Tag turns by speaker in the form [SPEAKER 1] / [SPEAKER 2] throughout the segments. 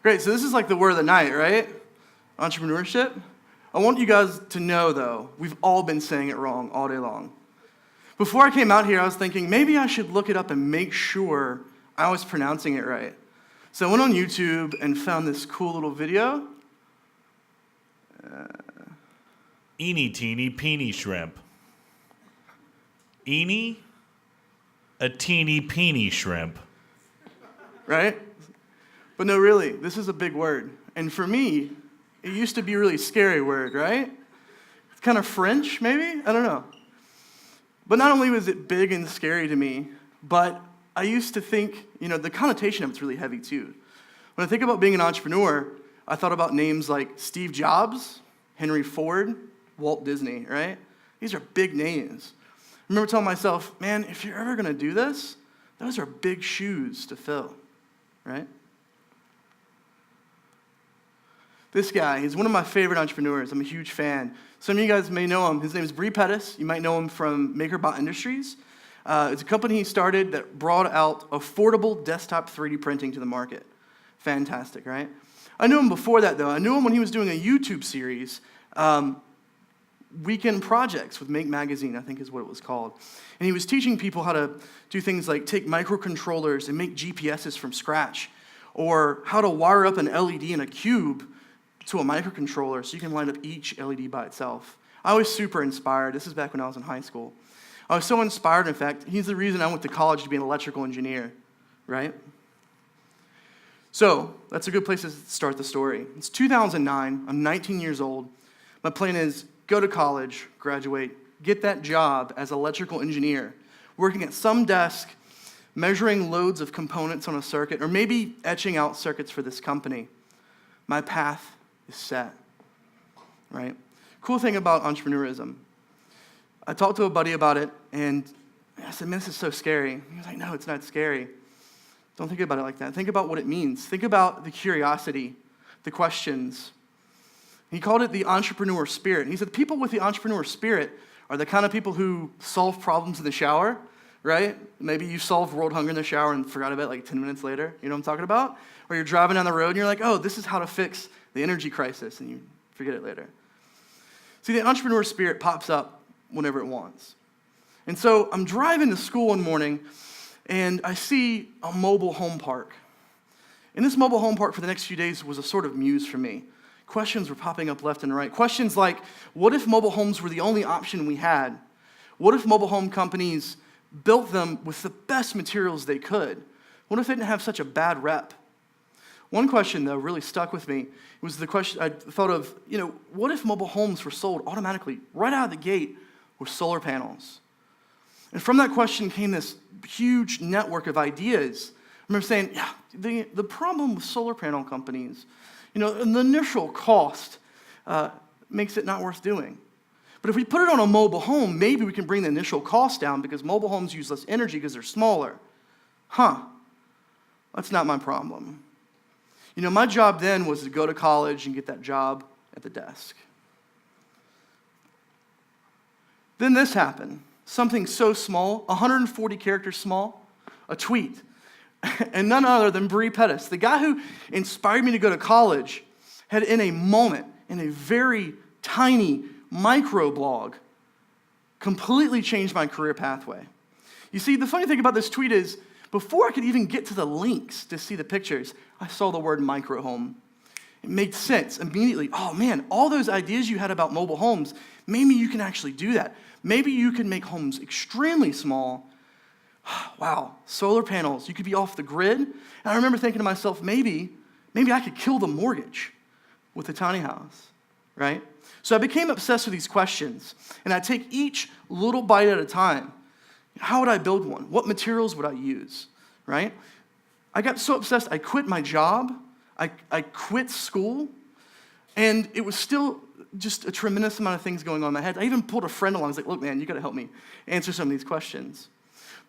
[SPEAKER 1] Great, so this is like the word of the night, right? Entrepreneurship. I want you guys to know, though, we've all been saying it wrong all day long. Before I came out here, I was thinking, maybe I should look it up and make sure I was pronouncing it right. So I went on YouTube and found this cool little video.
[SPEAKER 2] Eeny teeny peeny shrimp. Eeny, a teeny peeny shrimp.
[SPEAKER 1] Right? But no, really, this is a big word. And for me, it used to be a really scary word, right? It's kind of French, maybe? I don't know. But not only was it big and scary to me, but I used to think, the connotation of it's really heavy too. When I think about being an entrepreneur, I thought about names like Steve Jobs, Henry Ford, Walt Disney, right? These are big names. I remember telling myself, man, if you're ever going to do this, those are big shoes to fill, right? This guy, he's one of my favorite entrepreneurs. I'm a huge fan. Some of you guys may know him. His name is Bree Pettis. You might know him from MakerBot Industries. It's a company he started that brought out affordable desktop 3D printing to the market. Fantastic, right? I knew him before that, though. I knew him when he was doing a YouTube series, Weekend Projects with Make Magazine, I think is what it was called. And he was teaching people how to do things like take microcontrollers and make GPSs from scratch, or how to wire up an LED in a cube to a microcontroller so you can line up each LED by itself. I was super inspired. This is back when I was in high school. I was so inspired, in fact, he's the reason I went to college to be an electrical engineer, right? So that's a good place to start the story. It's 2009. I'm 19 years old. My plan is go to college, graduate, get that job as an electrical engineer, working at some desk, measuring loads of components on a circuit, or maybe etching out circuits for this company. My path is set, right? Cool thing about entrepreneurism. I talked to a buddy about it, and I said, man, this is so scary. He was like, no, it's not scary. Don't think about it like that. Think about what it means. Think about the curiosity, the questions. He called it the entrepreneur spirit. And he said, people with the entrepreneur spirit are the kind of people who solve problems in the shower, right? Maybe you solved world hunger in the shower and forgot about it like 10 minutes later. You know what I'm talking about? Or you're driving down the road and you're like, oh, this is how to fix the energy crisis, and you forget it later. See, the entrepreneur spirit pops up whenever it wants. And so I'm driving to school one morning, and I see a mobile home park. And this mobile home park for the next few days was a sort of muse for me. Questions were popping up left and right. Questions like, what if mobile homes were the only option we had? What if mobile home companies built them with the best materials they could? What if they didn't have such a bad rep? One question, though, really stuck with me. It was the question I thought of, what if mobile homes were sold automatically, right out of the gate, with solar panels? And from that question came this huge network of ideas. I remember saying, yeah, the problem with solar panel companies, the initial cost makes it not worth doing. But if we put it on a mobile home, maybe we can bring the initial cost down because mobile homes use less energy because they're smaller. That's not my problem. My job then was to go to college and get that job at the desk. Then this happened. Something so small, 140 characters small, a tweet. And none other than Bree Pettis, the guy who inspired me to go to college, had in a moment, in a very tiny microblog, completely changed my career pathway. You see, the funny thing about this tweet is, before I could even get to the links to see the pictures, I saw the word microhome. It made sense immediately. Oh man, all those ideas you had about mobile homes, maybe you can actually do that. Maybe you can make homes extremely small. Wow, solar panels, you could be off the grid. And I remember thinking to myself, maybe I could kill the mortgage with a tiny house, right? So I became obsessed with these questions, and I take each little bite at a time. How would I build one? What materials would I use, right? I got so obsessed, I quit my job, I quit school, and it was still just a tremendous amount of things going on in my head. I even pulled a friend along. I was like, look, man, you got to help me answer some of these questions.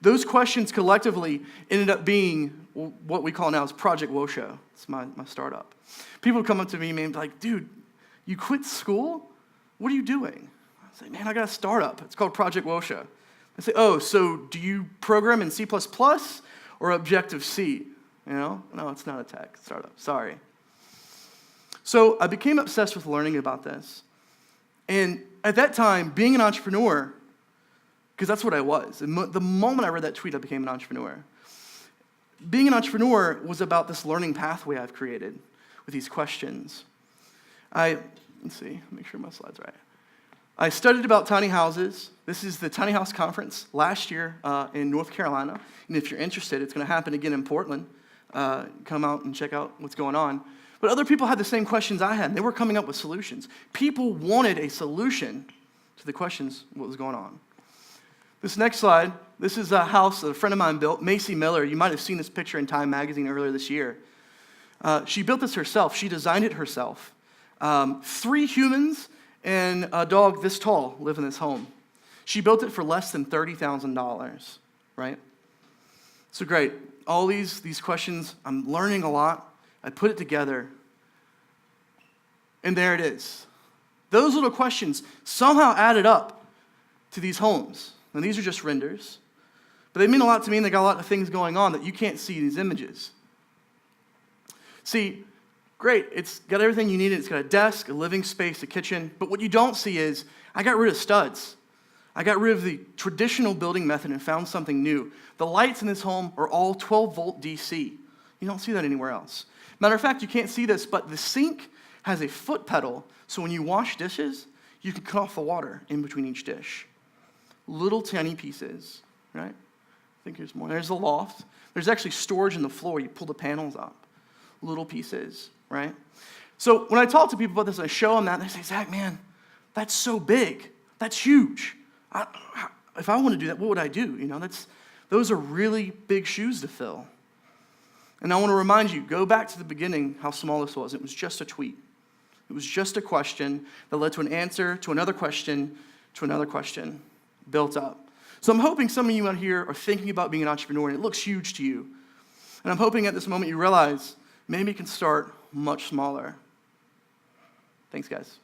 [SPEAKER 1] Those questions collectively ended up being what we call now as Project Wosho. It's my startup. People would come up to me and be like, dude, you quit school? What are you doing? I say, man, I got a startup. It's called Project Wosho. I say, oh, so do you program in C++ or Objective-C? No, it's not a tech startup. Sorry. So I became obsessed with learning about this. And at that time, being an entrepreneur, because that's what I was. The moment I read that tweet, I became an entrepreneur. Being an entrepreneur was about this learning pathway I've created with these questions. Let's see, make sure my slide's right. I studied about tiny houses. This is the Tiny House Conference last year in North Carolina. And if you're interested, it's going to happen again in Portland. Come out and check out what's going on. But other people had the same questions I had, and they were coming up with solutions. People wanted a solution to the questions, what was going on. This next slide, this is a house that a friend of mine built, Macy Miller. You might have seen this picture in Time magazine earlier this year. She built this herself. She designed it herself. 3 humans and a dog this tall live in this home. She built it for less than $30,000, right? So great. All these questions, I'm learning a lot. I put it together, and there it is. Those little questions somehow added up to these homes. And these are just renders, but they mean a lot to me, and they got a lot of things going on that you can't see in these images. See, great, it's got everything you need. It's got a desk, a living space, a kitchen, but what you don't see is I got rid of studs. I got rid of the traditional building method and found something new. The lights in this home are all 12-volt DC. You don't see that anywhere else. Matter of fact, you can't see this, but the sink has a foot pedal, so when you wash dishes, you can cut off the water in between each dish. Little tiny pieces, right? I think there's more. There's the loft. There's actually storage in the floor. You pull the panels up. Little pieces, right? So when I talk to people about this and I show them that, they say, Zach, man, that's so big. That's huge. If I want to do that, what would I do? Those are really big shoes to fill. And I want to remind you, go back to the beginning, how small this was. It was just a tweet. It was just a question that led to an answer, to another question, built up. So I'm hoping some of you out here are thinking about being an entrepreneur, and it looks huge to you. And I'm hoping at this moment you realize maybe you can start much smaller. Thanks, guys.